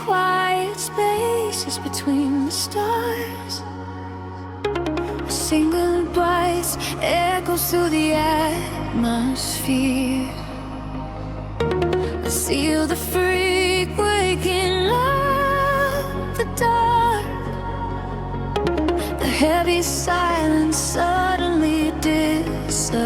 quiet spaces between the stars. A single voice echoes through the atmosphere. I seal the freak waking up the dark. The heavy silence suddenly disappears.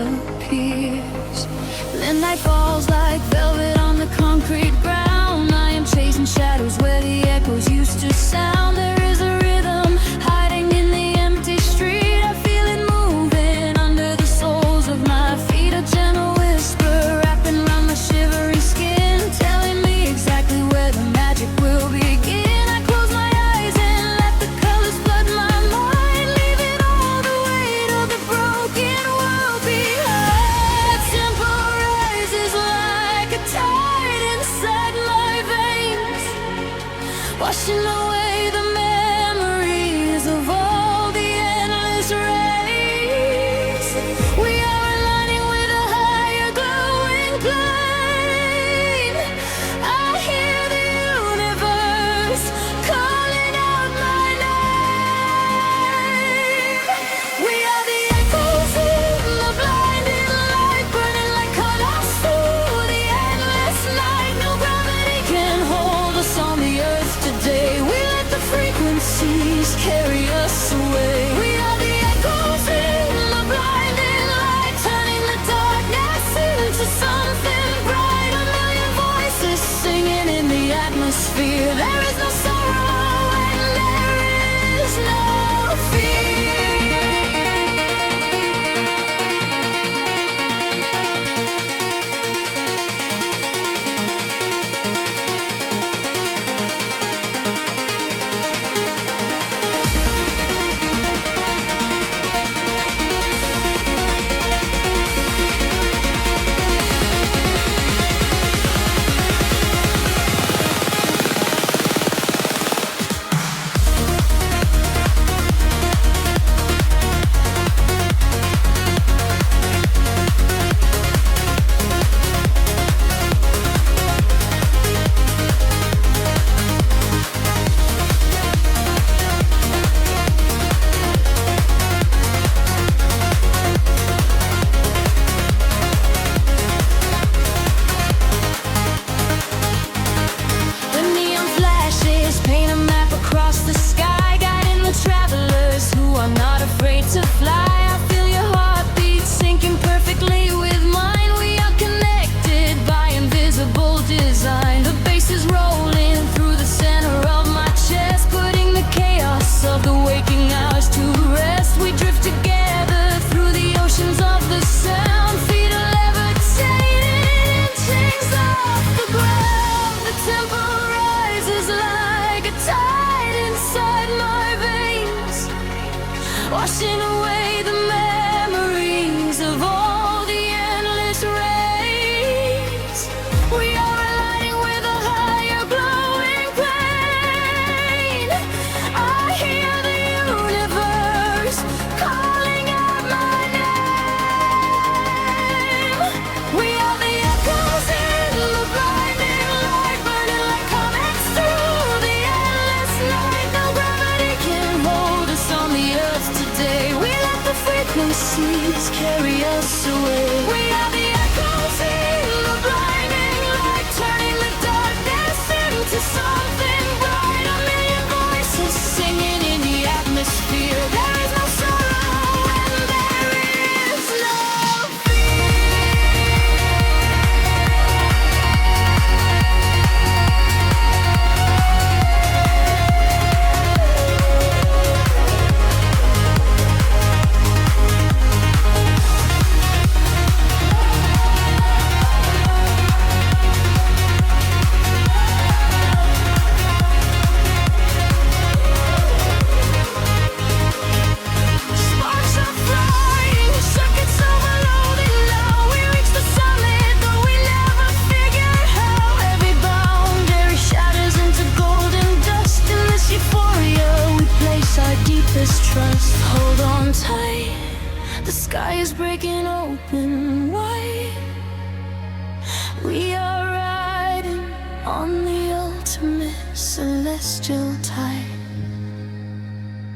The night falls like velvet on the concrete ground. I am chasing shadows where the echoes used to sound. There is a rhythm hiding in the empty street. I feel it moving under the soles of my feet. A gentle whisper wrapping around my shivering skin, telling me exactly where the magic will begin. I close my eyes and let the colors flood my mind, leaving all the weight of the broken world behind. Tempo rises like a tide inside my veins, washing away the memories of all the endless rays. We are aligning with a higher glowing plane. I hear the universe calling out my name. We are the echoes in the blinding light, burning like colors through the endless night. No gravity can hold us on the earth today. We let the frequencies carry us away. We are the echoes in the blinding light, turning the darkness into something bright. A million voices singing in the atmosphere. There is no sorrow and there is no fear. The neon flashes paint a map across the sky, guiding the travelers who are not afraid to fly. I feel your heartbeat sinking perfectly with mine. We are connected by invisible design. The bass is rolling through the center of my chest, putting the chaos of the waking hours to rest. We drift together through the oceans of the sound, feet are levitating, chains off the ground. The tempo rises like a tide inside my veins, washing away the memories of all the endless rays. We are aligning with a higher glowing plane. I hear the universe calling out my name. We are the echoes in the blinding light, burning like comets through the endless night. No gravity can hold us on the earth today. We let the frequencies carry us away. We are the echoes in the blinding light, turning the darkness into something bright. A million voices singing in the atmosphere. There is no sorrow and there is no breaking open wide. We are riding on the ultimate celestial tide.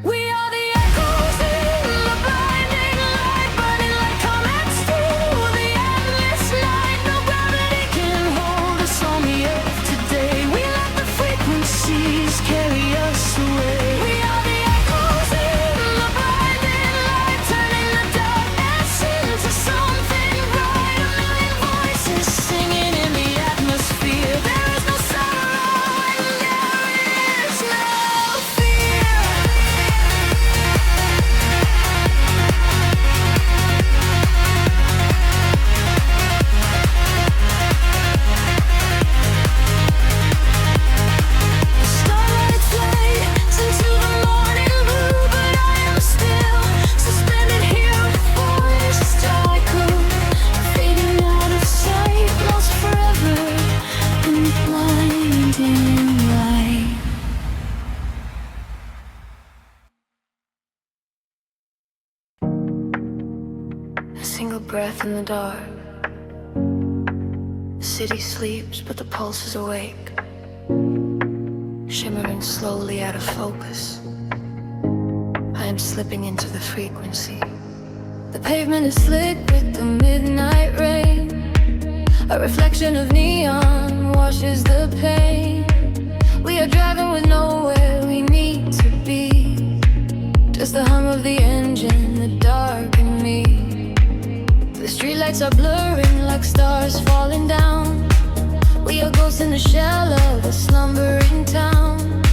We are the echoes in the blinding light, burning like comets through the endless night. No gravity can hold us on the earth today. We let the frequencies carry us away. We are the echoes in the blinding light, turning the darkness into something bright. A million voices singing in the atmosphere. There is no sorrow and there is no fear. Starlight flies into the morning blue, but I am still suspended here with voices echo, fading out of sight, lost forever in the blinding light. A single breath in the dark. The city sleeps, but the pulse is awake, shimmering slowly out of focus. I am slipping into the frequency. The pavement is slick with the midnight rain. A reflection of neon washes the pain. We are driving with nowhere we need to be. Just the hum of the engine, the dark and me. The streetlights are blurring like stars falling down. We are ghosts in the shell of a slumbering town.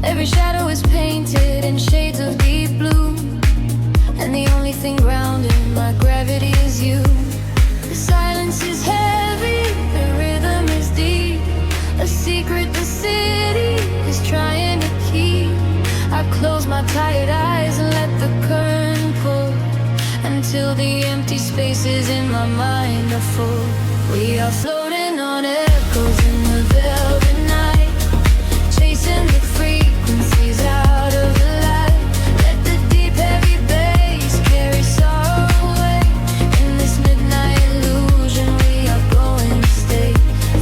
Every shadow is painted in shades of deep blue, and the only thing grounding my gravity is you. The silence is heavy, the rhythm is deep. A secret the city is trying to keep. I close my tired eyes and let the current pull, until the empty spaces in my mind are full. We are floating on echoes in the velvet night, chasing the frequencies out of the light. Let the deep heavy bass carry sorrow away. In this midnight illusion we are going to stay.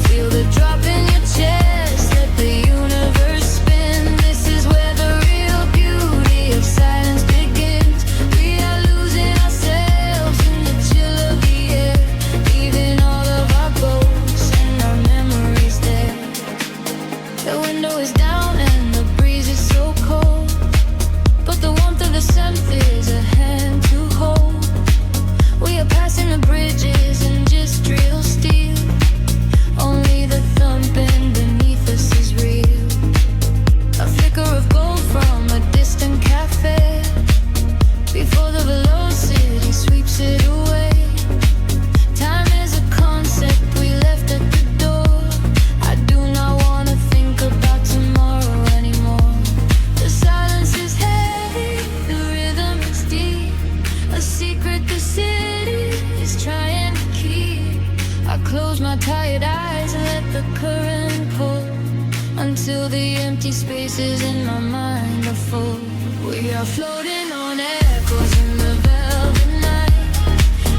Feel the drop in your chest, let the universe spin. This is where the real beauty of silence begins. We are losing ourselves in the chill of the air, leaving all of our ghosts and our memories there. The window is down and the breeze is so cold, but the warmth of the scent is a hand to hold. We are passing the bridges and just real steel. Only the thumping beneath us is real. A flicker of gold from a distant cafe, before the velocity sweeps it away. Time is a concept we left at the door. I do not want to think about tomorrow anymore. The silence is heavy, the rhythm is deep. A secret the city is trying to keep. I close my tired eyes and let the current pull, until the empty spaces in my mind are full. We are floating on echoes in the velvet night,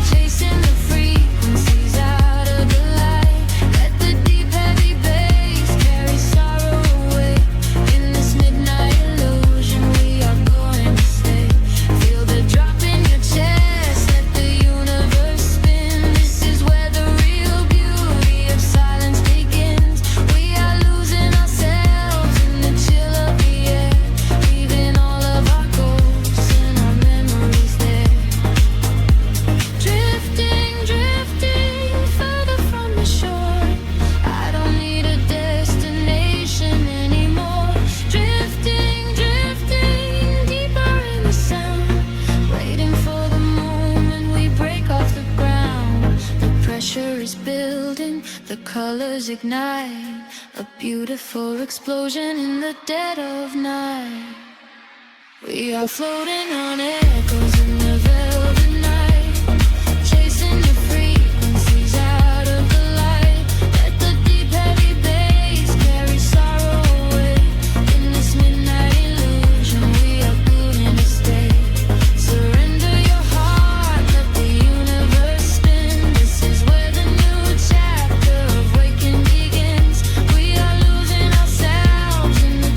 chasing the frequencies out of the light. Let the deep heavy bass carry sorrow away. In this midnight illusion we are going to stay. Feel the drop in your chest, let the universe spin. This is where the real beauty of silence begins. We are losing ourselves in the chill of the air, leaving all of our ghosts and our memories there. Drifting, drifting further from the shore. I don't need a destination anymore. Drifting, drifting deeper in the sound, waiting for the moment we break off the ground. The pressure is building, the colors ignite, a beautiful explosion in the dead of night. We are floating on echoes in the velvet night, chasing the frequencies out of the light. Let the deep heavy bass carry sorrow away. In this midnight illusion we are going to stay. Surrender your heart, let the universe spin. This is where the new chapter of waking begins. We are losing ourselves in the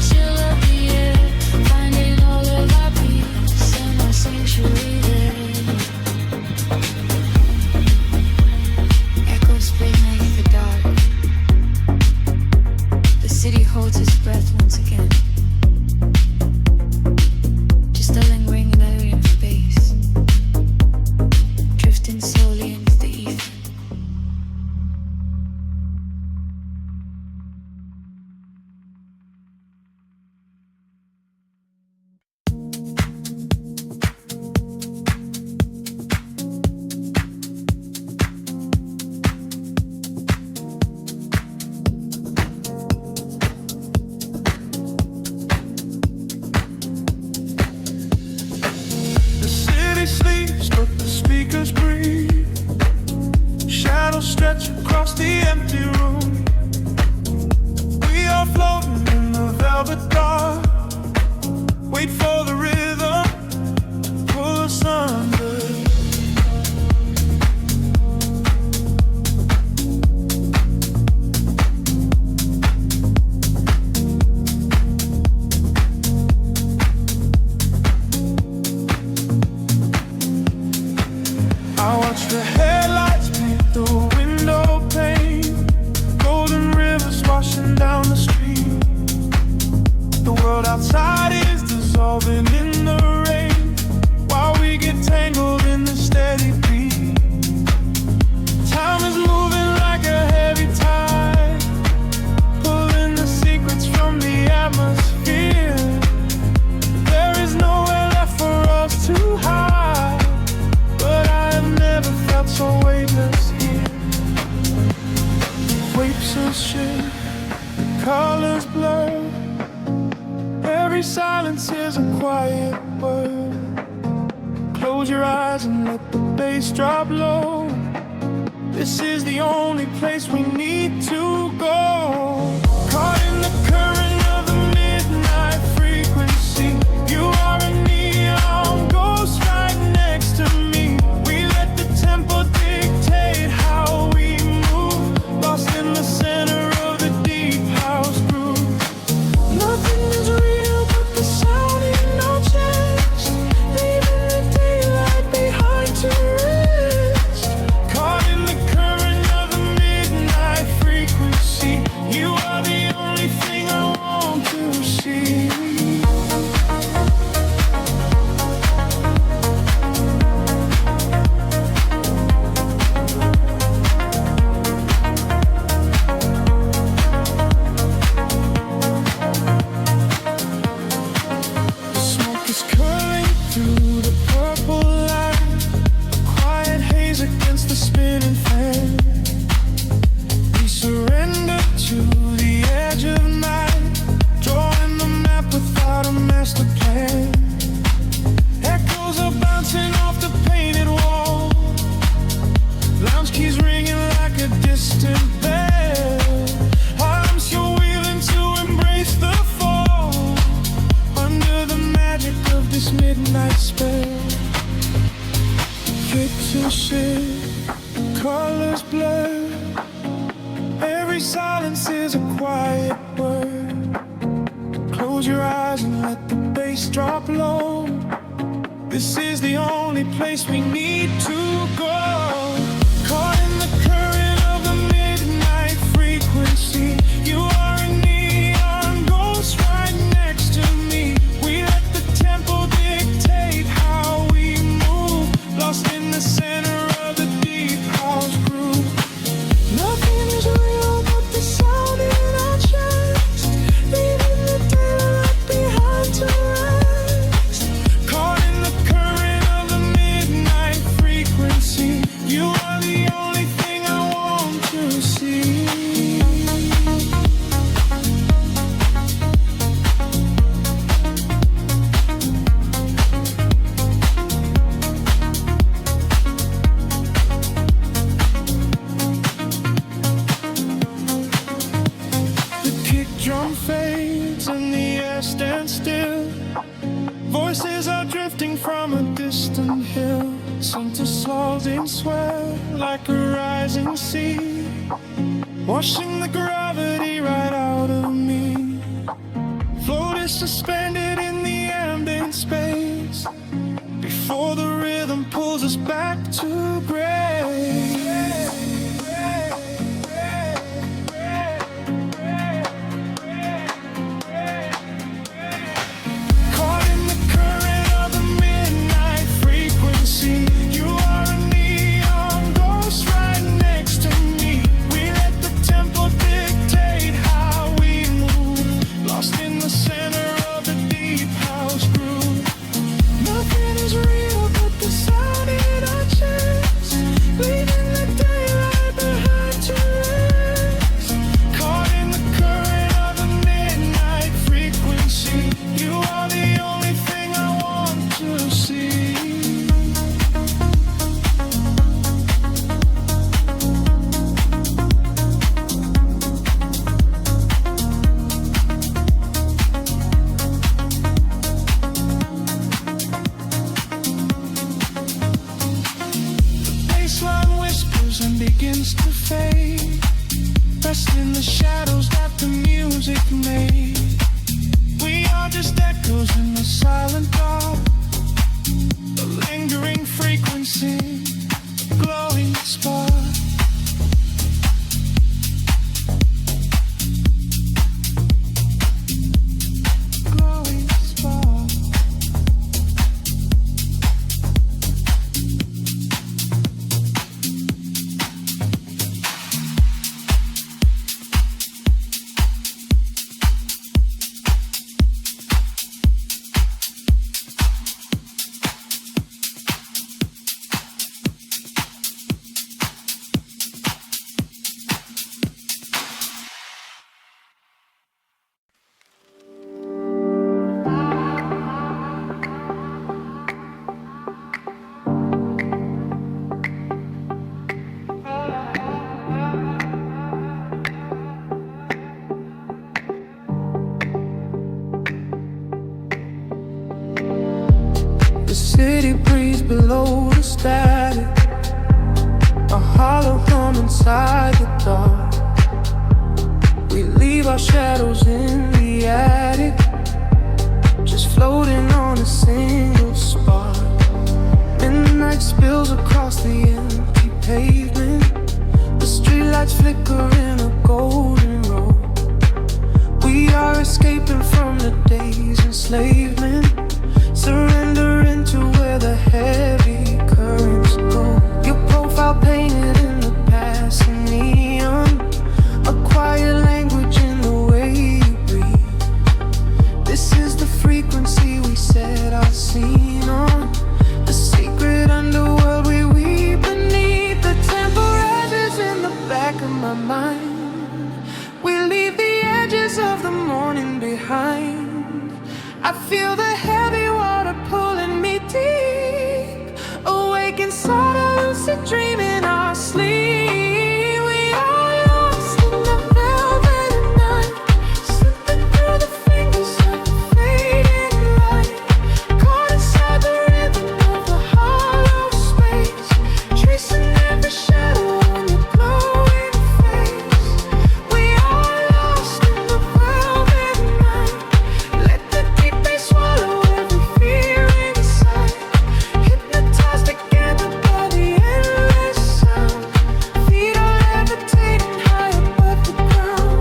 pixels shift, colors blur. Every silence is a quiet word. Close your eyes and let the bass drop low. This is the only place we need to go. Caught in the current of the midnight frequency. You are a neon ghost right next to me. We let the tempo dictate how we move. Lost in the center of the deep house groove. Nothing is real but the sound in our chest. Leaving the daylight behind to rest. Caught in the current of the midnight frequency. You are the only thing I want to see. The smoke is curling through the purple light. A quiet haze against the spinning fan. We surrender to the edge of night, drawing the map without a master plan. Echoes are bouncing off the painted wall. Lounge keys ringing like a distant bell. Arms you're wheeling to embrace the fall. Under the magic of this midnight spell. Pixels shift, colors blur. Every silence is a quiet word. Close your eyes and let the bass drop low. This is the only place we need to go. Caught in the current of the midnight frequency. You are a neon ghost right next to me. We let the tempo dictate how we move. Lost in the center of the deep house groove. Nothing is real but the sound in our chest. Leaving the daylight behind to rest. Caught in the current of the midnight frequency. You are the only thing I want to see. The kick drum fades and the air stands still. Voices are drifting from a distant hill. Some to in sweat like a rising sea, washing the gravity right out of me. Float is suspended in the ambient space before the rhythm pulls us back to grace. Begins to fade, rest in the shadows that the music made. We are just echoes in the silent dark, a lingering frequency, glowing spark. Glowing spark. below the static, a hollow hum inside the dark. We leave our shadows in the attic, just floating on a single spark. Midnight spills across the empty pavement, the streetlights flicker in a golden row. We are escaping from the day's enslavement, surrendering to where the heavy currents go. Your profile painted in the passing neon, a quiet language in the way you breathe. This is the frequency we set our scene on, the secret underworld we weave beneath. The temple rises in the back of my mind. We leave the edges of the morning behind. I feel the heavy water pulling me deep, awake inside a lucid dream in our sleep. We are lost in the velvet night, slipping through the fingers of the fading light, caught inside the rhythm of the hollow space, tracing every shadow on your glowing face. We are lost in the velvet night. Let the deep bass swallow every fear inside, hypnotized together by the endless sound. Feet are levitating high above the ground.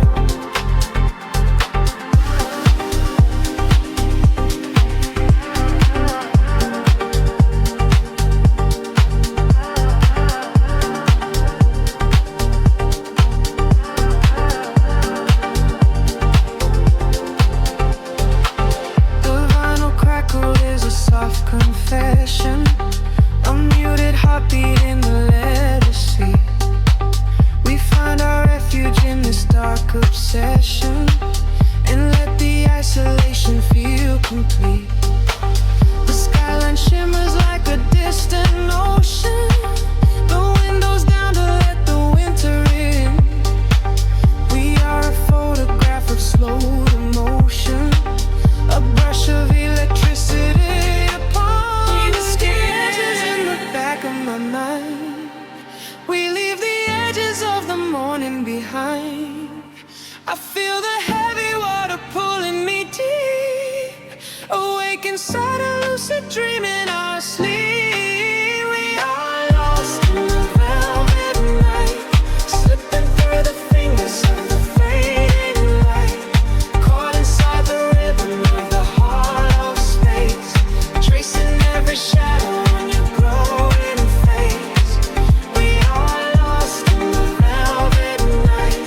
The vinyl crackle is a soft confession, a muted heartbeat in the letter C. We find our refuge in this dark obsession, and let the isolation feel complete. The skyline shimmers like a distant ocean, the windows down to let the winter in. We are a photograph of slow motion, a brush of electricity upon the skin. Edges in the back of my mind. We leave the edges of the morning behind. I feel the heavy water pulling me deep, awake inside a lucid dream in our sleep. We are lost in the velvet night, slipping through the fingers of the fading light, caught inside the rhythm of the hollow space, tracing every shadow on your glowing face. We are lost in the velvet night.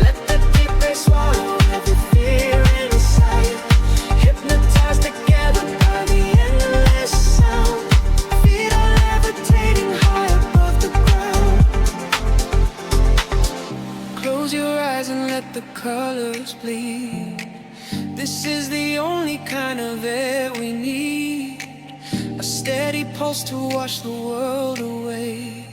Let the deep bass swallow every fear inside, hypnotized together by the endless sound. Feet are levitating high above the ground. Close your eyes and let the colors bleed. This is the only kind of air we need, a steady pulse to wash the world away,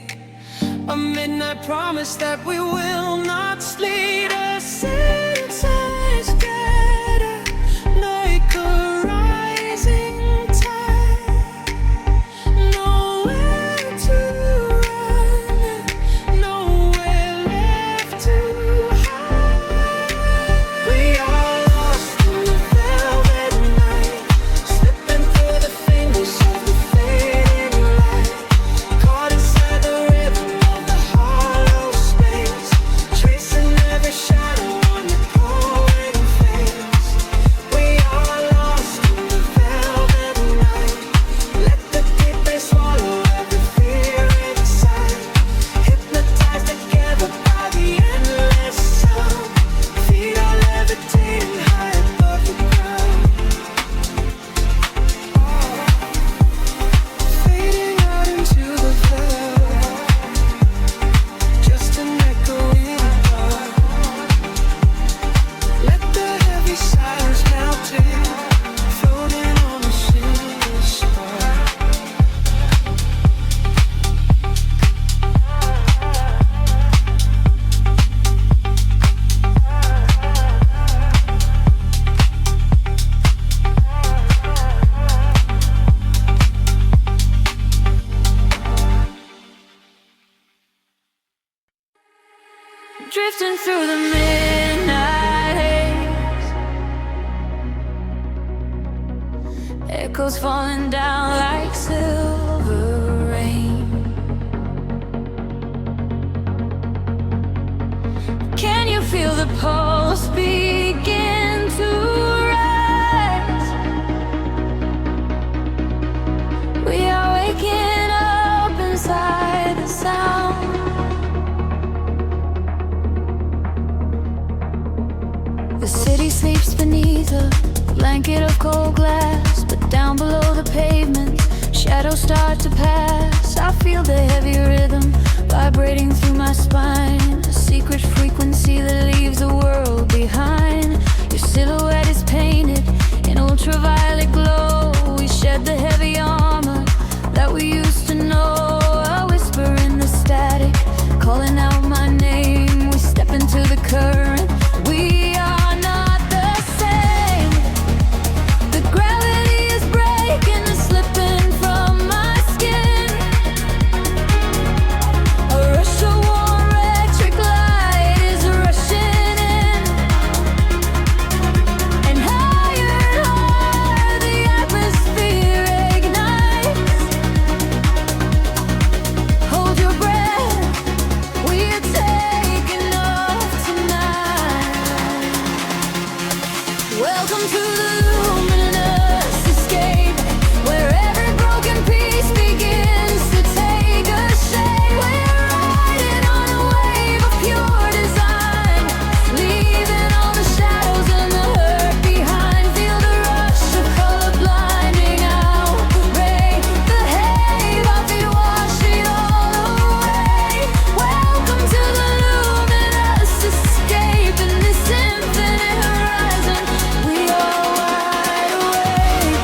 a midnight promise that we will not sleep. A senses gather like a rising tide, nowhere to run, nowhere left to hide. We are lost in the velvet night, slipping through the fingers of the fading light, caught inside the rhythm of the hollow space, tracing crashing through the midnight haze, echoes falling down like silver rain. Can you feel the pulse begin to rise? We are waking up inside the sound. The city sleeps beneath a blanket of cold glass, but down below the pavement, shadows start to pass. I feel the heavy rhythm vibrating through my spine, a secret frequency that leaves the world behind. Your silhouette is painted in ultraviolet glow. We shed the heavy armor that we used to know. A whisper in the static, calling out my name. We step into the current. We are not the same. The gravity is breaking and slipping from my skin. A rush of warm electric light is rushing in, and higher the atmosphere ignites. Hold your breath, we are taking off tonight. Welcome to the luminous escape, where every broken piece begins to take a shape. We're riding on a wave of pure design, leaving all the shadows and the hurt behind. Feel the rush of color blinding out the ray. The haze of it wash it all away. Welcome to the luminous escape, in this infinite horizon we are wide awake.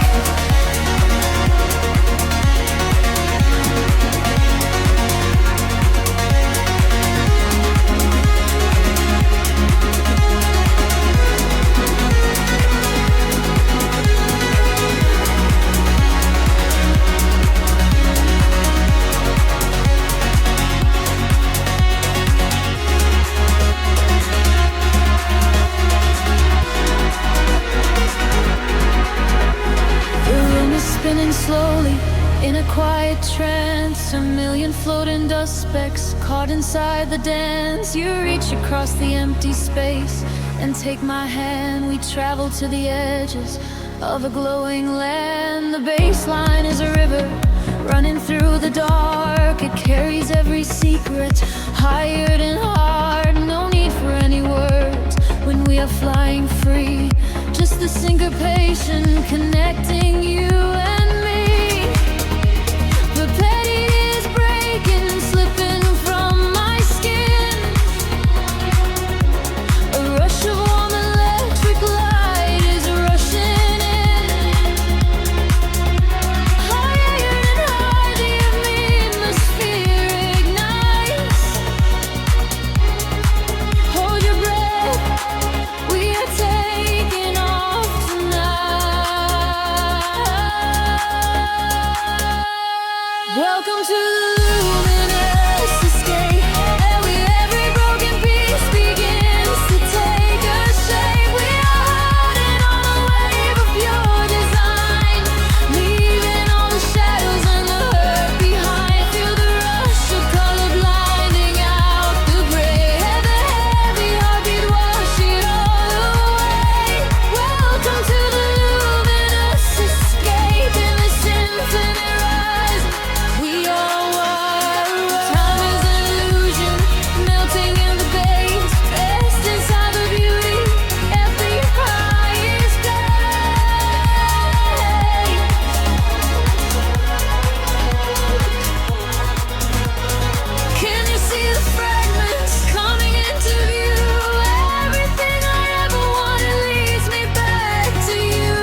The room is spinning slowly in a quiet trance. A million floating dust specks caught inside the dance. You reach across the empty space and take my hand. We travel to the edges of a glowing land. The baseline is a river running through the dark. It carries every secret, hired and hard. No need for any words when we are flying free. Just the syncopation connecting you and me. The petty is breaking, slipping from my skin. A rush of warm electric light is rushing in. Higher and higher the atmosphere ignites. Hold your breath, we are taking off tonight. Welcome to the luminous escape, where every broken piece begins to take a shape. We are riding on a wave of pure design, leaving all the shadows and the hurt behind. Feel the rush of color blinding out the gray. The heavy heartbeat wash it all away. Welcome to the luminous escape, in this infinite rise we are wide awake. Time is an illusion, melting in the base, rest inside the beauty at the highest place. Can you see the fragments coming into view? Everything I ever wanted leads me back to you.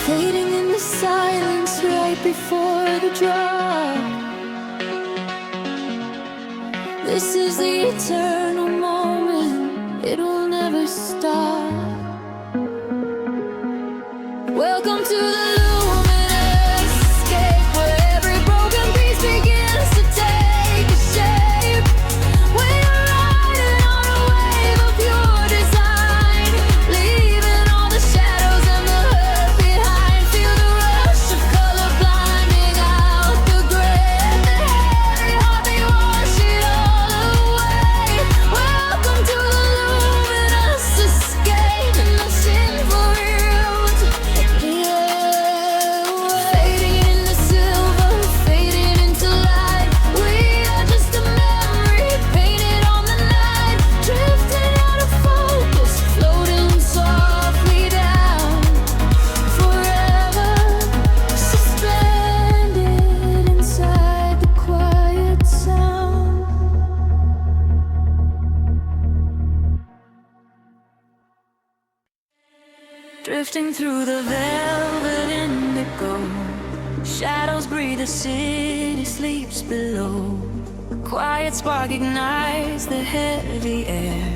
Fading in the silence right before the drop. This is the eternal moment, it will never stop. Welcome to the luminous escape, drifting through the velvet indigo. Shadows breathe, the city sleeps below. Quiet spark ignites the heavy air.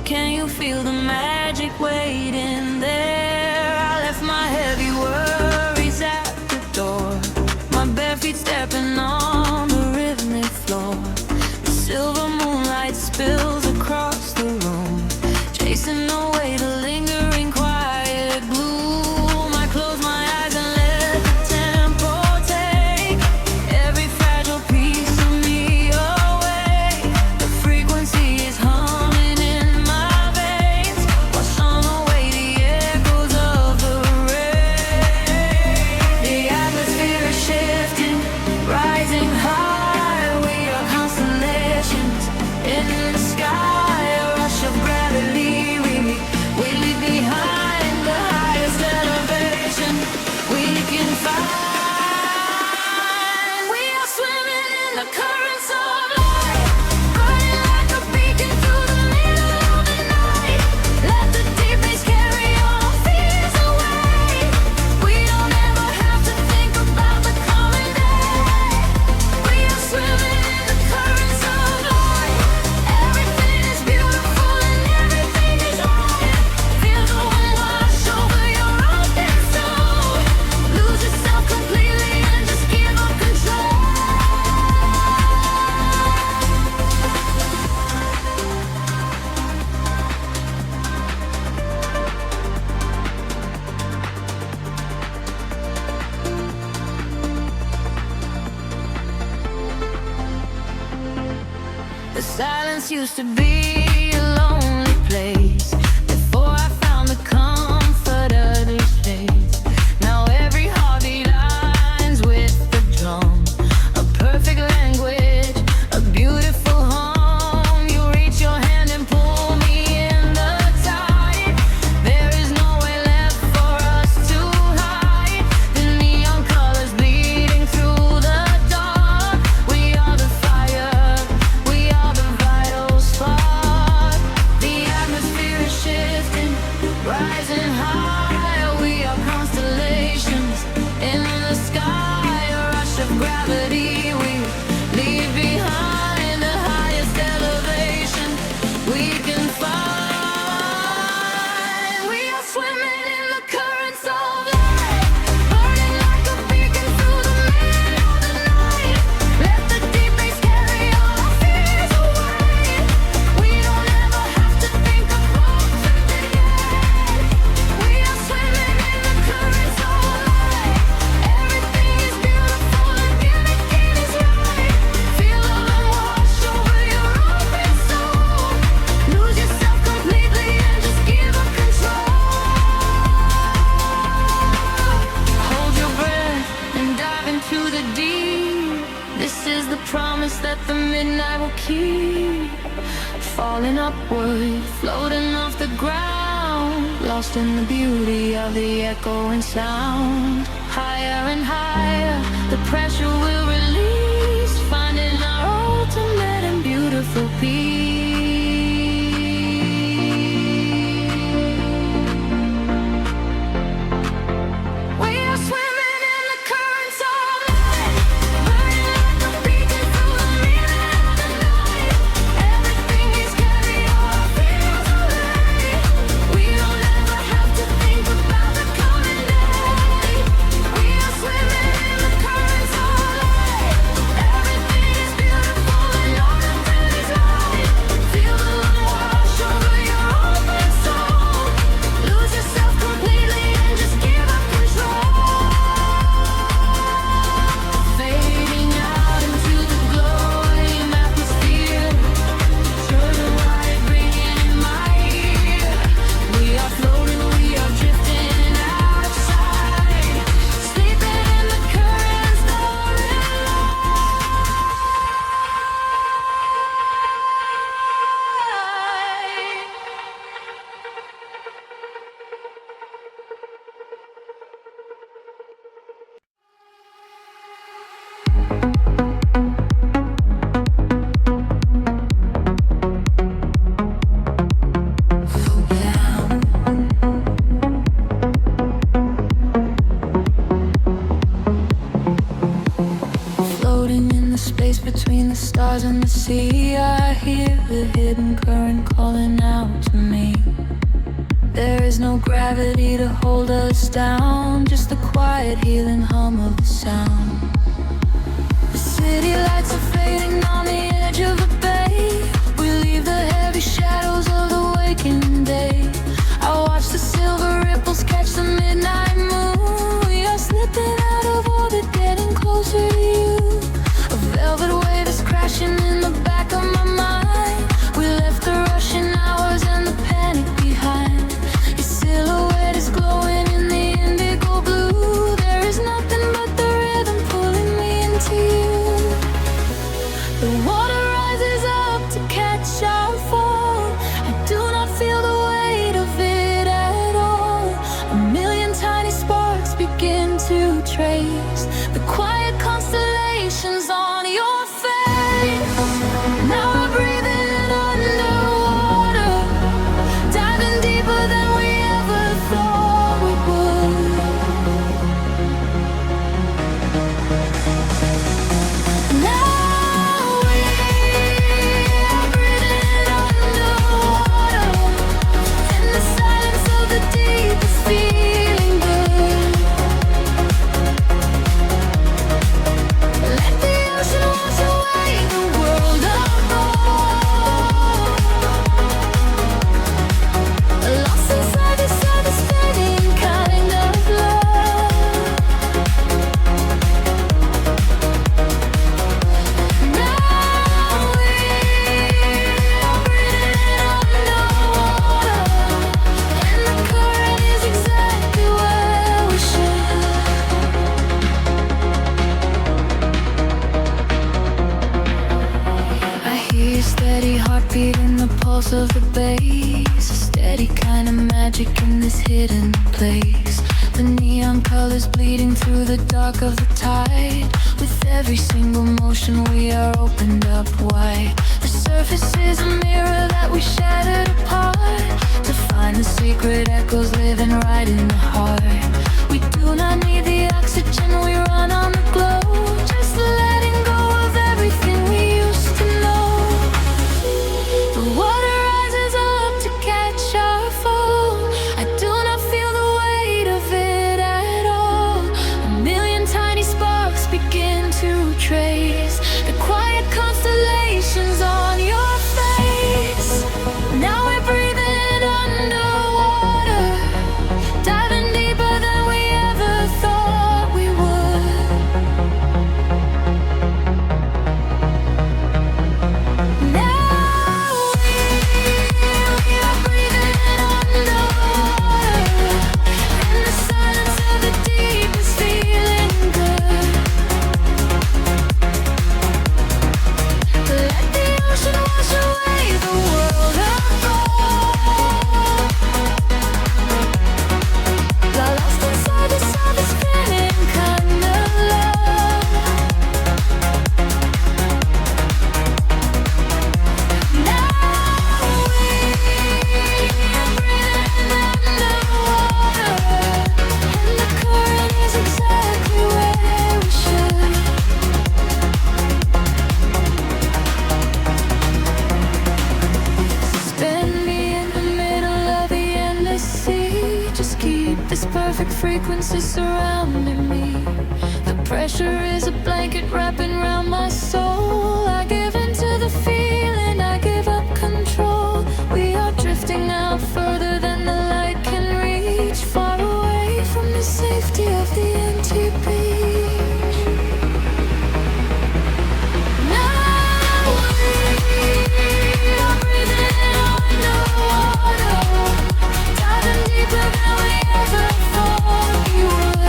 Can you feel the magic waiting there? I left my heavy worries at the door. My bare feet stepping on the rhythmic floor. The silver moonlight spills across the room, chasing away the lingering quiet gloom. I close my eyes and let the tempo take every fragile piece of me away. The frequency is humming in my veins, washing away the echoes of the rain. The atmosphere is shifting, rising high. We are constellations in the sky, a rush of gravity. We leave behind the highest elevation we can find. We are swimming in the currents of light, burning like a beacon through the middle of the night. Let the deep bass carry our fears away. We don't ever have to think about the coming day. We are swimming in the currents of light. Everything is beautiful and everything is right. Feel the wind wash over your open soul. Lose yourself completely and just give up control. The silence used to be a lonely place before I found the comfort of this space. Now every heartbeat lines with the drum, a perfect language, a beautiful home. You reach your hand and pull me in the tide. There is nowhere left for us to hide. The neon colors bleeding through the dark. We are the fire, we are the vital spark. The atmosphere is shifting, rising high. We are constellations in the sky, a rush of gravity. We leave behind the highest elevation we can find. We are swimming in the currents of light, burning like a beacon through the middle of the night. Let the deep bass carry our fears away. We don't ever have to think about today. We are swimming in the currents of light. Everything is beautiful and everything is right. Feel the wind wash over your open soul. Lose yourself completely and just give up control. Hold your breath and dive into the deep. This is the promise that the midnight will keep. Falling upward, floating off the ground, lost in the beauty of the echoing sound. Higher and higher, the pressure will release, finding our ultimate and beautiful peace. We are swimming in the currents of light, burning like a beacon through the middle of the night. Everything is carry our fears away. We don't ever have to think about the coming day. We are swimming in the currents of light. Everything is beautiful and all of it is right. space between the stars and the sea. I hear the hidden current calling out to me. There is no gravity to hold us down, just the quiet healing hum of the sound. The city lights are fading on the edge of a bay. We leave the heavy shadows of the waking day. I watch the silver ripples catch the midnight moon. We are slipping out of orbit, getting closer to you. A velvet wave is crashing in the back of my mind. We left the rushing hours and the panic behind. Your silhouette is glowing in the indigo blue. There is nothing but the rhythm pulling me into you. The water rises up to catch our fall. I do not feel the weight of it at all. A million tiny sparks begin to trace the quiet constellations on your face. Now we're breathing underwater, diving deeper than we ever thought we would. Now we're breathing underwater, in the silence of the deep is feeling good. Let the ocean wash away the world apart. Lost inside this devastating kind of love. Now we're breathing underwater, and the current is exactly where we should. I hear your steady heartbeat in the pulse of the bass. A steady kind of magic in this hidden place. The neon colors bleeding through the dark of the tide. With every single motion we are opened up wide. The surface is a mirror that we shattered apart, to find the secret echoes living right in the heart. We do not need the oxygen, we run on the glow. Just letting go of everything we used to know. The water rises up to catch our fall. I do not feel the weight of it at all. A million tiny sparks begin to trace the quiet constellations on your face. Now we're breathing underwater, diving deeper than we ever thought we would. Now we are breathing underwater, and the silence of the deep is feeling good. Let the ocean wash away the world apart. Lost inside this spinning kind of love. Now we're breathing underwater, and the current is exactly where we should. Suspend me in the middle of the endless sea. Just keep this perfect frequency surrounding me. The pressure is a blanket wrapping around my soul. I give into the feeling, I give up control. We are drifting out further than the light can reach, far away from the safety of the empty beach. Now we are breathing underwater, diving deeper than we ever thought we would.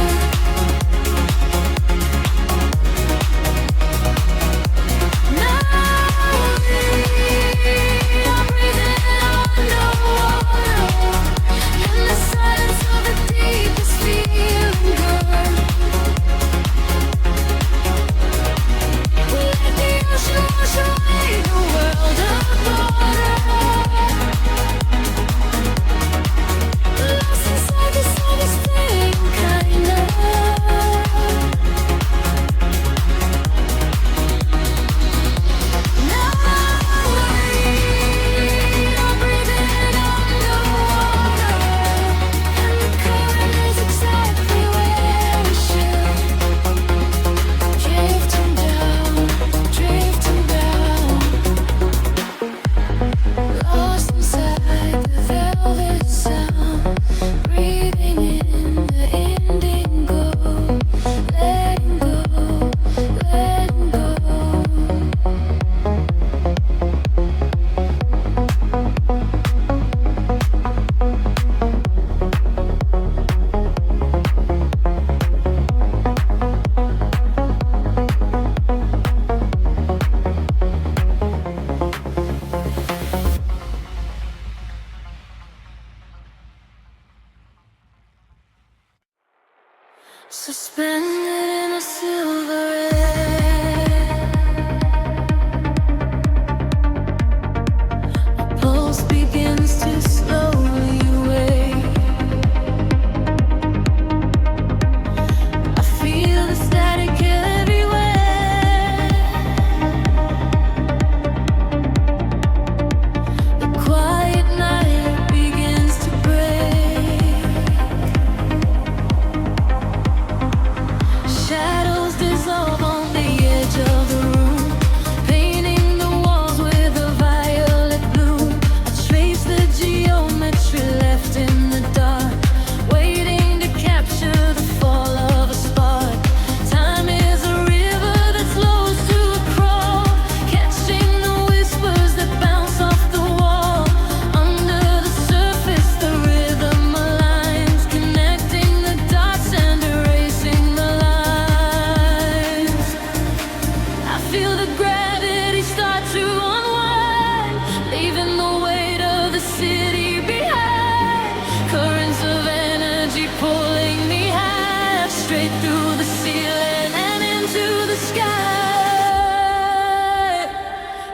feel the gravity start to unwind, leaving the weight of the city behind. Currents of energy pulling me high, straight through the ceiling and into the sky.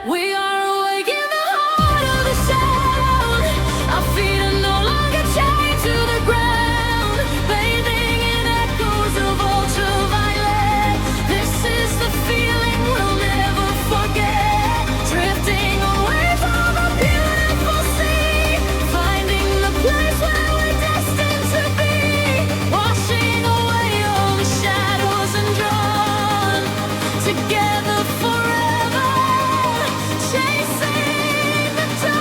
We are awake in the heart of the sound. Our feet are no longer chained to the ground, bathing in echoes of ultraviolet. This is the feeling we'll never forget. Drifting on waves of a beautiful sea, finding the place where we're destined to be. Washing away all the shadows and drawn together forever, chasing the dawn.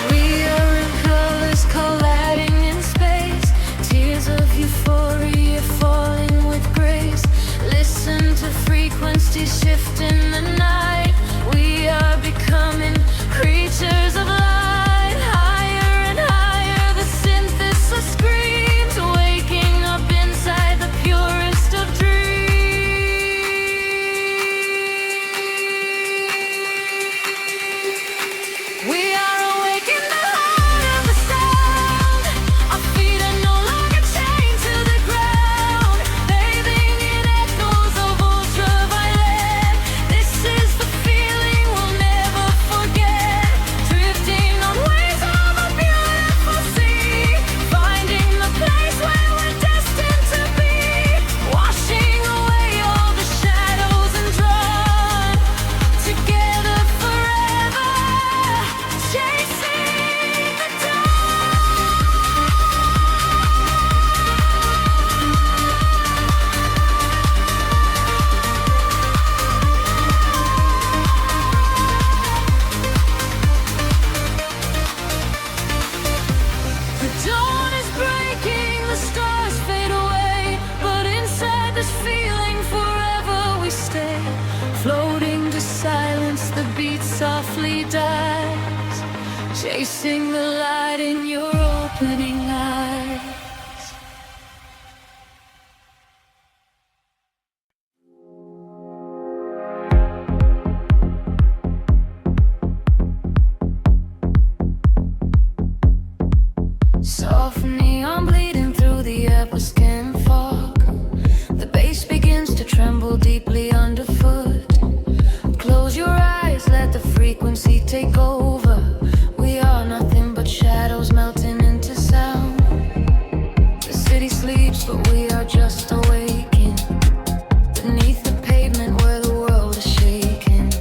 We are in colors colliding in space, tears of euphoria falling with grace. Listen to frequencies shift in the night. We are becoming creatures of light. Higher and higher the synthesis screams, waking up inside the purest of dreams. We are awake in the heart of the sound. Our feet are no longer chained to the ground, bathing in echoes of ultraviolet. This is the feeling we'll never forget. Drifting on waves of a beautiful sea, finding the place where we're destined to be. Washing away all the shadows and drawn together forever, chasing the dawn. The dawn is breaking, the stars fade away, but inside this feeling forever we stay. Floating to silence, the beat softly dies, chasing the light in your opening eyes. Soft neon bleeding through the upper skin fog. The bass begins to tremble deeply underfoot. Close your eyes, let the frequency take over. We are nothing but shadows melting into sound. The city sleeps, but we are just awaking. Beneath the pavement where the world is shaking,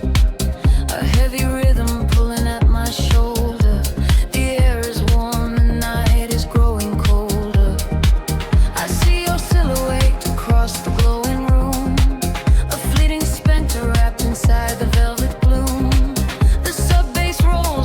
a heavy rhythm pulling at my shoulder. The air is warm, the night is growing colder. I see your silhouette across the glowing room, a fleeting specter wrapped inside the velvet gloom. The sub bass rolls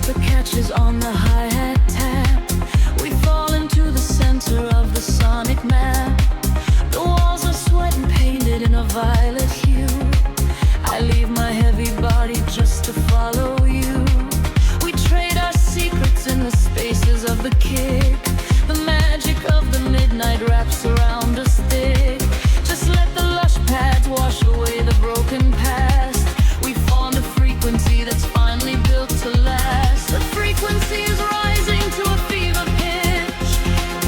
whisper catches on the hi-hat tap. We fall into the center of the sonic map. The walls are sweat and painted in a violet hue. I leave my heavy body just to follow you. We trade our secrets in the spaces of the kick. The magic of the midnight wraps around us thick. Just let the lush pads wash away the broken past. We formed a frequency that's finally built to last. The frequency is rising to a fever pitch.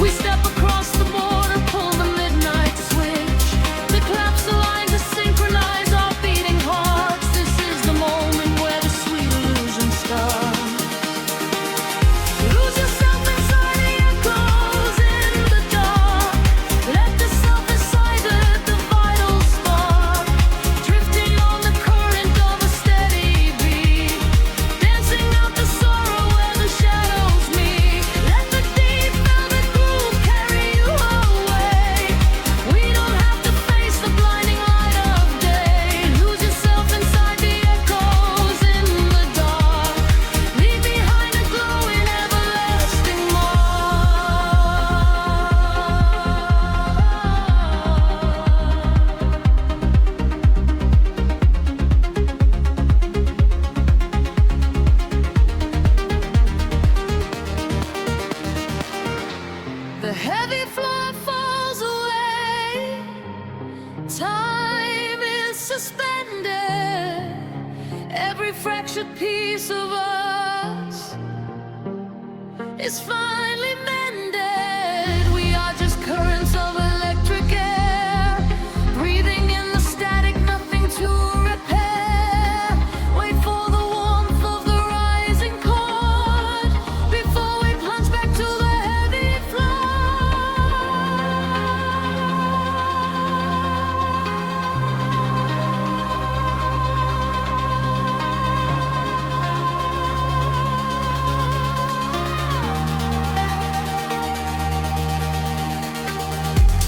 We step across the border, pull the midnight switch. The collapse align to synchronize our beating hearts. This is the moment where the sweet illusion starts. Lose yourself inside the echoes in the dark. Let the self inside the vital spark. Drifting on the current of a steady beat. Dancing out the sorrow where the shadows meet. Let the deep velvet groove carry you away. We don't have to face the blinding light of day. Lose yourself inside the echoes in the dark. Leave behind a glowing everlasting mark. The heavy floor falls away. Time is suspended. Every fractured piece of us is finally mended. We are just currents of electric air, breathing in the static, nothing to repair. Wait for the warmth of the rising chord before we plunge back to the heavy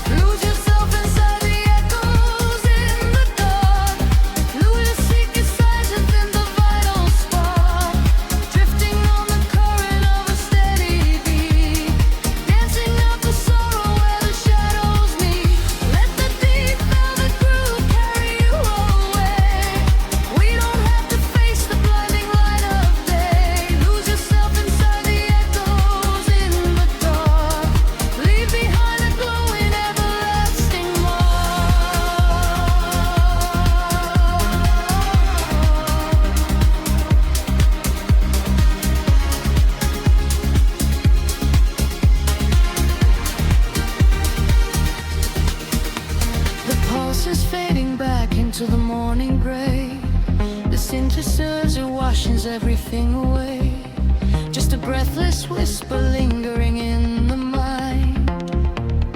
Lose yourself inside the echoes in the dark. Lose your secret silence in the vital spark. Drifting on the current of a steady beat. Dancing out the sorrow where the shadows meet. Let the deep velvet groove carry you away. We don't have to face the blinding light of day. Lose yourself inside the echoes in the dark. Leave behind a glowing everlasting mark. The pulse is fading back into the morning gray. The synthesizer washes everything away. Just a breathless whisper lingering in the mind.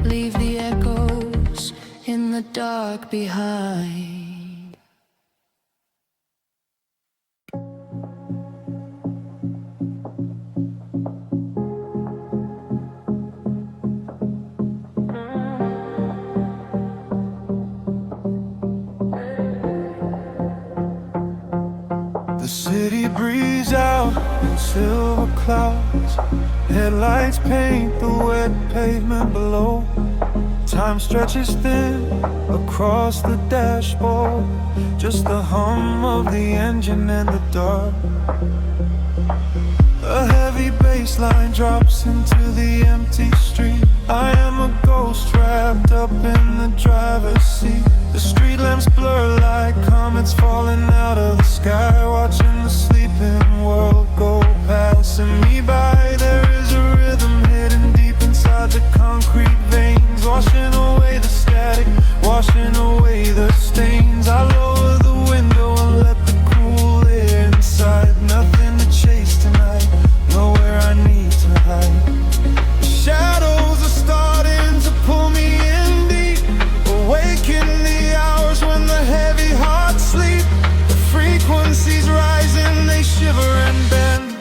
Leave the echoes in the dark behind. The city breathes out in silver clouds. Headlights paint the wet pavement below. Time stretches thin across the dashboard. Just the hum of the engine and the dark. A heavy bass line drops into the empty street. I am a ghost wrapped up in the driver's seat. The street lamps blur like comets falling out of the sky. Watching the sleeping world go passing me by. There is a rhythm hidden deep inside the concrete veins, washing away the static, washing away the stains. I lower the window and let the cool air inside. Nothing to chase tonight, nowhere I need to hide. The shadows are starting to pull me in deep, awaken the hours when the heavy hearts sleep. The frequencies rising, they shiver and bend.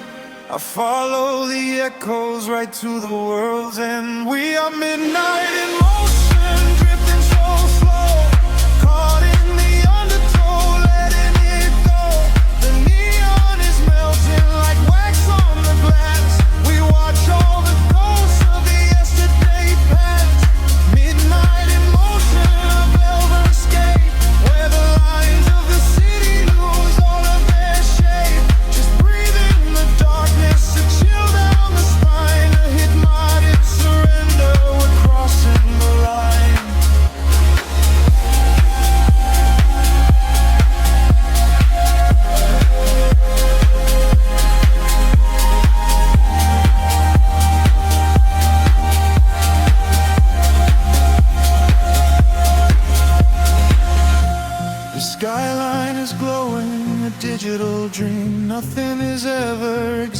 I follow the echoes right to the world's end. We are midnight in motion, drifting so slow, caught in the undertow, letting it go. The neon is melting like wax on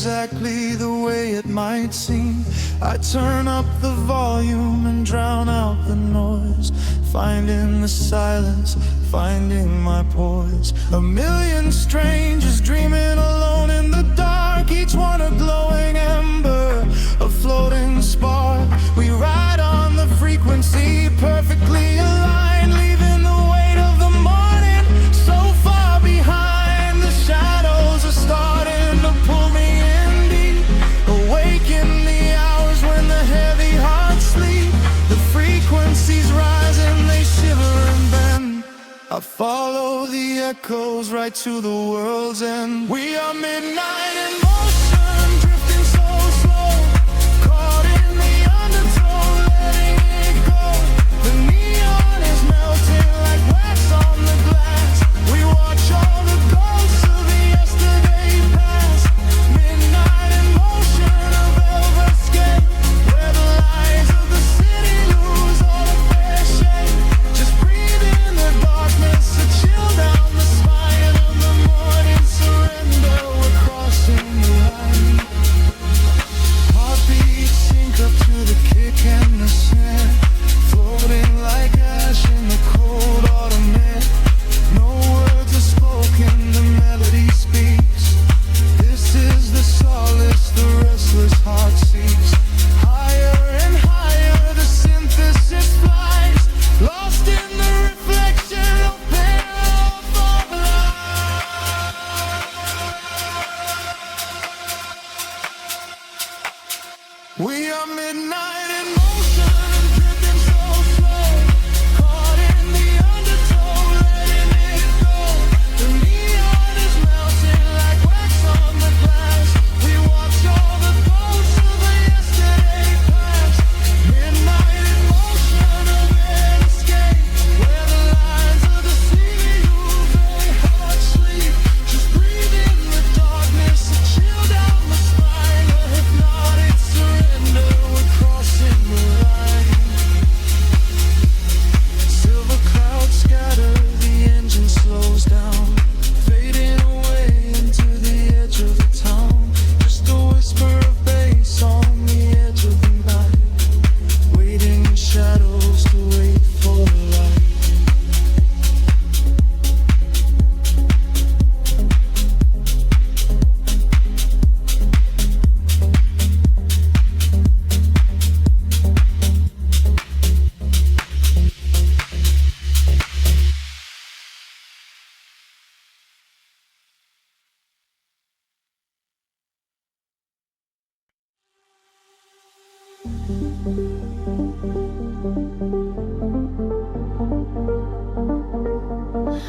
exactly the way it might seem. I turn up the volume and drown out the noise, finding the silence, finding my poise. A million strangers dreaming alone in the dark, each one a glowing ember, a floating spark. We ride on the frequency, perfectly aligned, leaving the weight of the morning so far behind. The shadows are starting to pull me in deep, awake in the hours when the heavy hearts sleep. The frequencies rise and they shiver and bend. I follow the echoes right to the world's end. We are midnight in motion, drifting so slow, caught in the undertow, letting it go. The neon is melting like wax on the glass. We watch all the ghosts of the yesterday past. Midnight in motion, a velvet escape, where the lies of the city lose all of their shape. Just breathe in the darkness, a chill down the spine of the morning surrender. We're crossing the line. Heartbeats sync up to the kick and the snare, floating like ash in the cold autumn air. No words are spoken, the melody speaks. This is the solace the restless heart seeks. Higher and higher the synthesis flies, lost in the reflection of panorama light. We are midnight in motion, drifting so slow, caught in the undertow, letting it go. The neon is melting like wax on the glass. We watch all the ghosts of the yesterday past. Midnight in motion, a red escape, where the lines of the sea lose their hard sleep. Just breathe in the darkness, a chill down the spine, a hypnotic surrender. We're crossing the line. Silver clouds scatter, the engine slows down, fading away into the edge of the town. Just a whisper of bass on the edge of the night, waiting in shadows to wait for the light.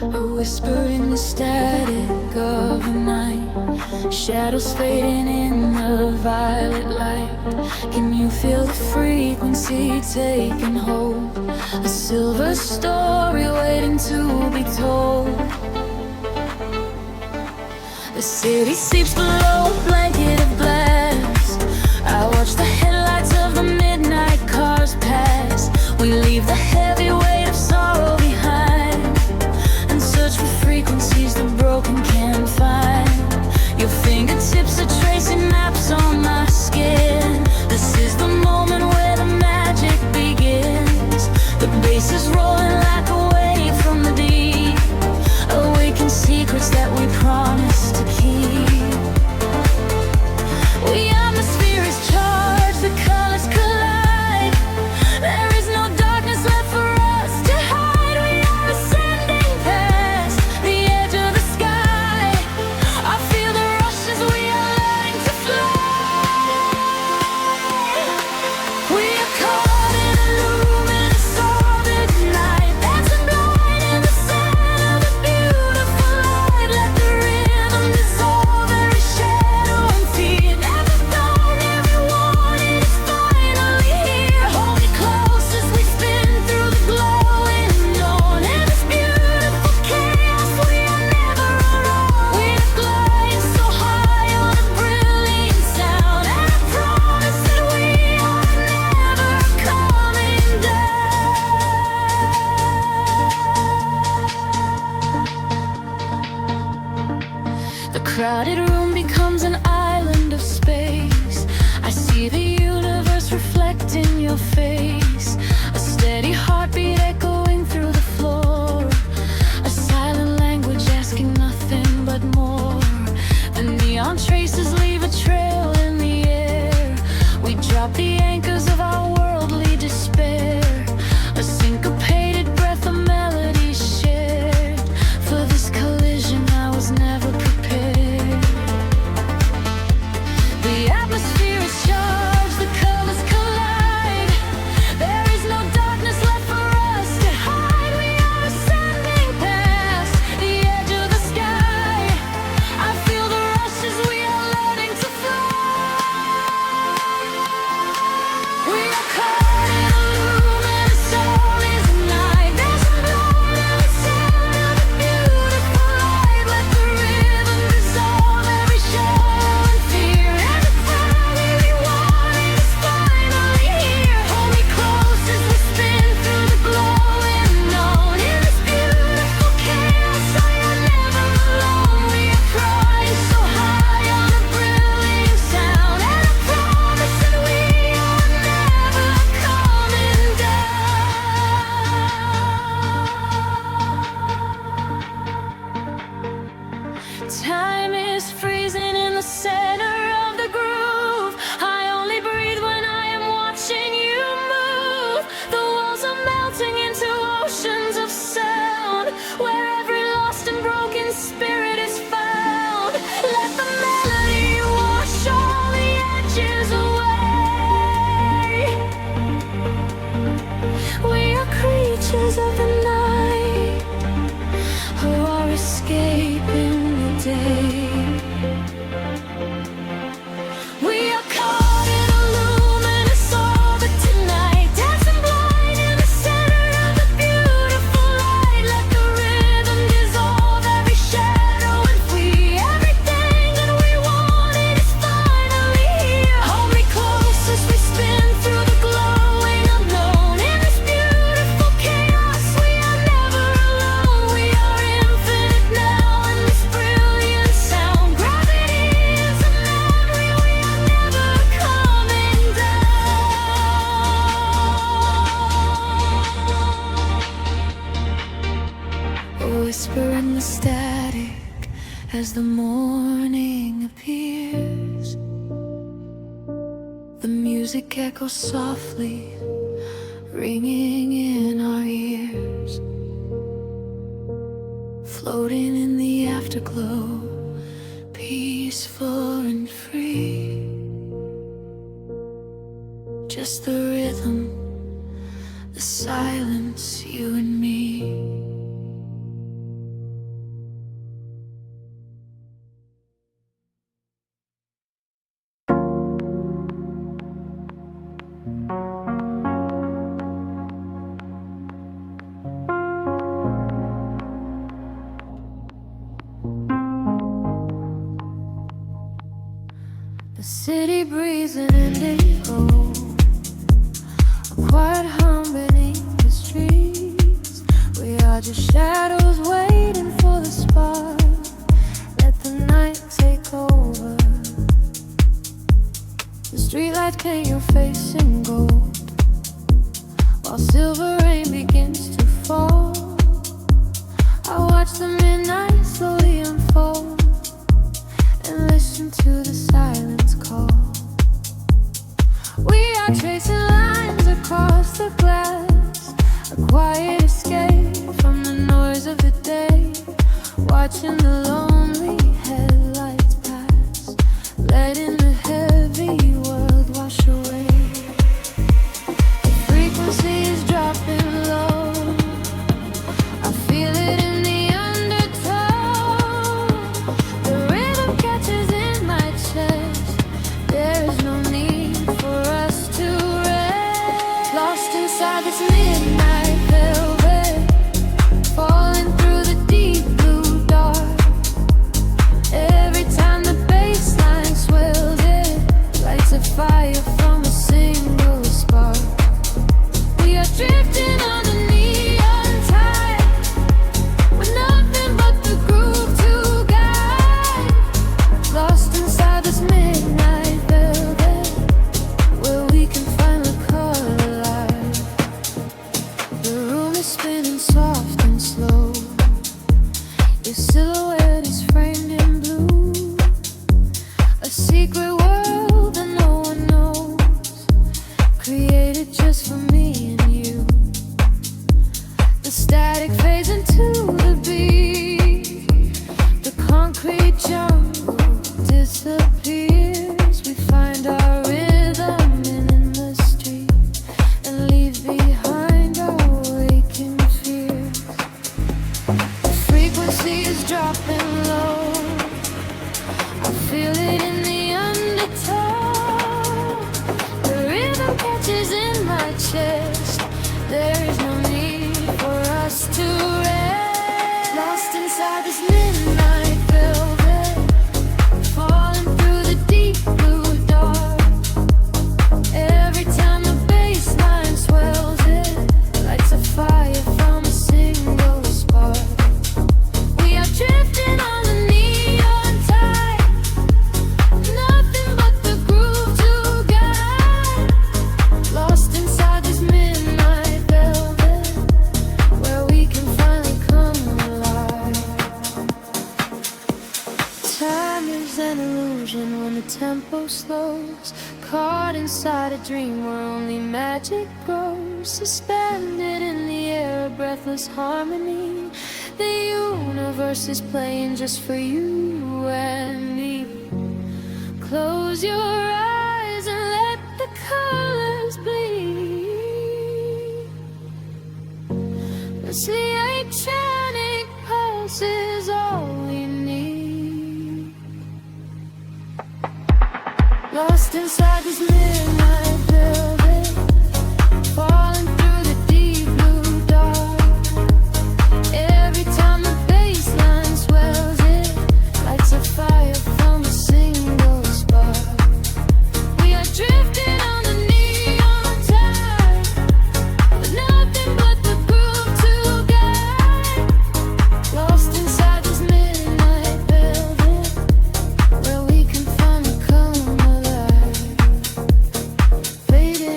A whisper in the static of the night, shadows fading in the violet light. Can you feel the frequency taking hold? A silver story waiting to be told. The city sleeps below a blanket of glass. I watch the headlights of the midnight cars pass. We leave the heavy weight of sorrow behind, and search for frequencies the broken can't find. Your fingertips are tracing maps on my skin. This is the moment where the magic begins. The bass is rolling like a wave from the deep, awaken secrets that we promised to keep. music echoes softly, ringing in our ears, floating in the afterglow, peaceful and free. Just the rhythm, the silence, you and me. The city breathes an indigo, a quiet hum beneath the streets. We are just shadows waiting for the spark. Let the night take over. The streetlights paint your face in gold, while silver rain begins to fall. I watch the midnight slowly unfold and listen to the silence call. We are tracing lines across the glass, a quiet escape from the noise of the day, watching the lonely headlights pass, letting the heavy world wash away. The frequency is dropping low, I feel it in the undertow. The rhythm catches in my chest, there is no need for us to rest. Lost inside this midnight velvet, falling through the deep blue dark. Every time the bass line swells, it lights a fire from a single spark. We are drifting on the neon tide, with nothing but the groove to guide. Lost inside this midnight velvet, where we can find the color light. The room is spinning soft and slow, your silhouette is framed in blue, a secret world that no one knows, created just for me and you. The static fades into the beat, the concrete jungle disappears. We find our rhythm in the street and leave behind our waking fears. The frequency is dropping low, I feel it in the undertow. The rhythm catches in my chest, there is no need for us to rest. Lost inside this midnight velvet, falling through the deep blue dark. Every time the bass line swells, it lights a fire from a single spark. We are drifting on the neon tide, nothing but the groove to guide. Lost inside this midnight velvet, where we can finally come alive. Time is an illusion when the tempo slows, caught inside a dream where only magic grows. Suspended in the air, a breathless harmony. The universe is playing just for you and me. Close your eyes and let the colors bleed. This electronic pulse is all we need. Lost inside this midnight velvet, falling through the deep blue dark. Every time the bass line swells, it lights a fire from a single spark. We are drifting on the neon tide, with nothing but the groove to guide. Lost inside this midnight velvet, where we can finally come alive. Fading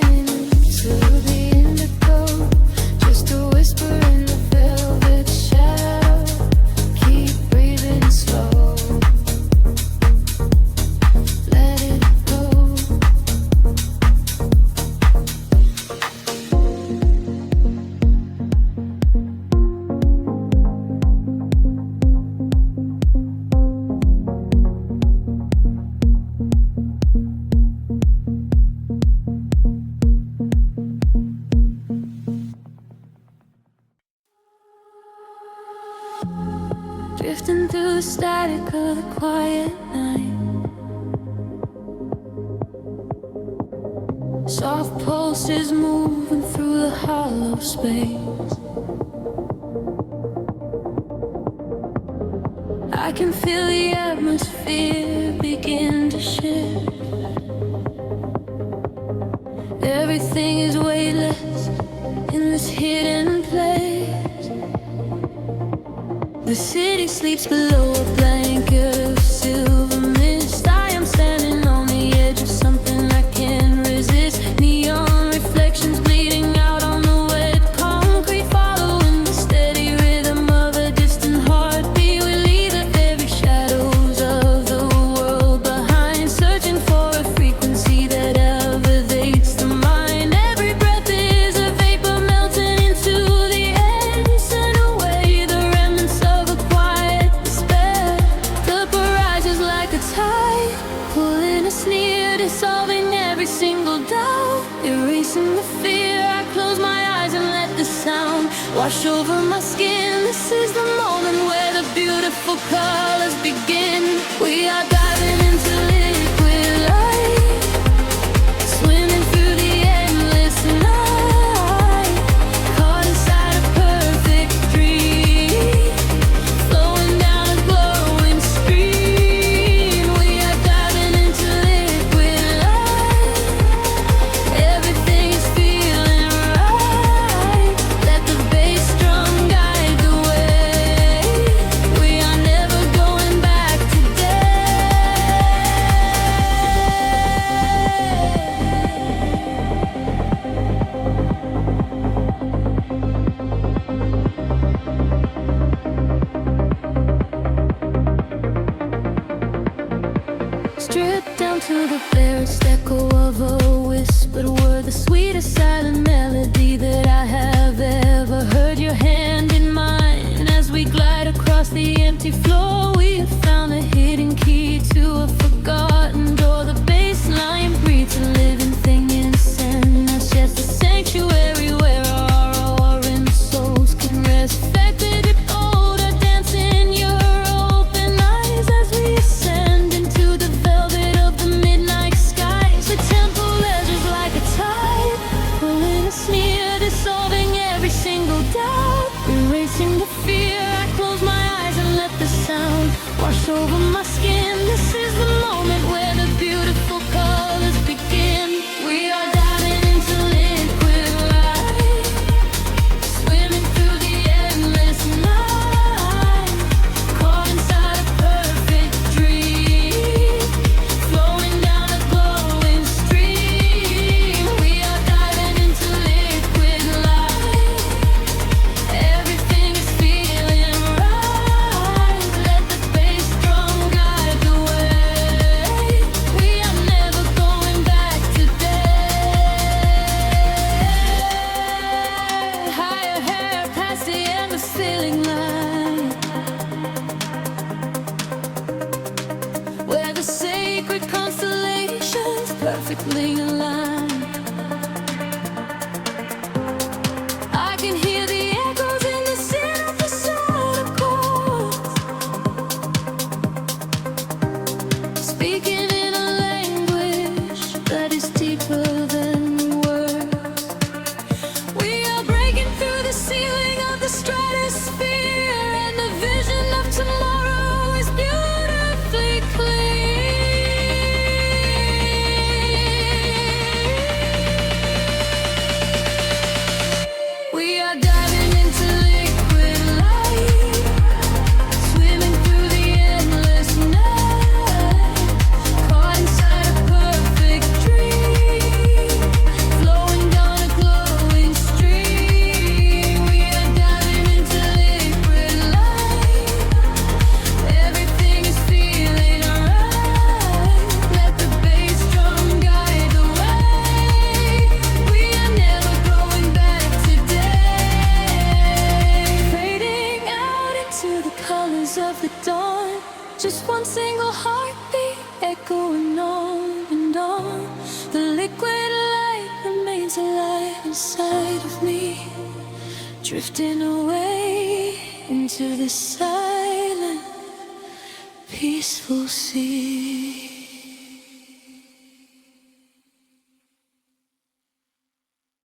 the static of the quiet night. Soft pulses moving through the hollow space. I can feel the atmosphere begin to shift. Everything is weightless in this hidden place. The city sleeps below a blanket of silver mist. I am standing on the edge of something I can't resist. Neon reflections bleeding out on the wet concrete, following the steady rhythm of a distant heartbeat. We leave the very shadows of the world behind, searching for a frequency that elevates the mind. Every breath is a vapor melting into the air, send away the remnants of a quiet despair. The barrage is like a tide, pulling us near, dissolving every single doubt, erasing the fear. I close my eyes and let the sound wash over my skin. This is the moment where the beautiful colors begin. We are diving into liquid light, swimming through the endless night, caught inside a perfect dream, flowing down a glowing stream. We are diving into liquid light. Everything is feeling right. Let the bass drum guide the way. We are never going back today. Stripped down to the barest echo of a whispered word, the sweetest silent melody that I have ever heard. Your hand in mine as we glide across the empty floor. We have found the hidden key to a forgotten door. The bass line breathes a living thing inside us, just a sanctuary where our roaring souls can rest. Affected odor dance in your open eyes as we ascend into the velvet of the midnight skies. The temple ledges like a tide, pulling us near, dissolving every single doubt, erasing the fear. I close my eyes and let the sound wash over my skin. This is the moment where the beautiful colors begin. We are diving into liquid light, swimming through the endless night, caught inside a perfect dream, flowing down a glowing stream. We are diving into liquid light. Everything is feeling right. Let the bass drum guide the way. We are never going back today. Higher hair past the endless ceiling line, where the sacred constellations perfectly aligned. I can hear the echoes in the synthesizer chords, speaking in a language that is deeper than words. We are breaking through the ceiling of the stratosphere, and the vision of tomorrow is beautifully clear. We are diving into liquid light, swimming through the endless night, caught inside a perfect dream, flowing down a glowing stream. We are diving into liquid light. Everything is feeling right. Let the bass drum guide the way. We are never going back today. Fading out into the colors of the dawn. Just one single heartbeat echoing on and on. The liquid light remains alive inside of me, drifting away into the silent peaceful sea.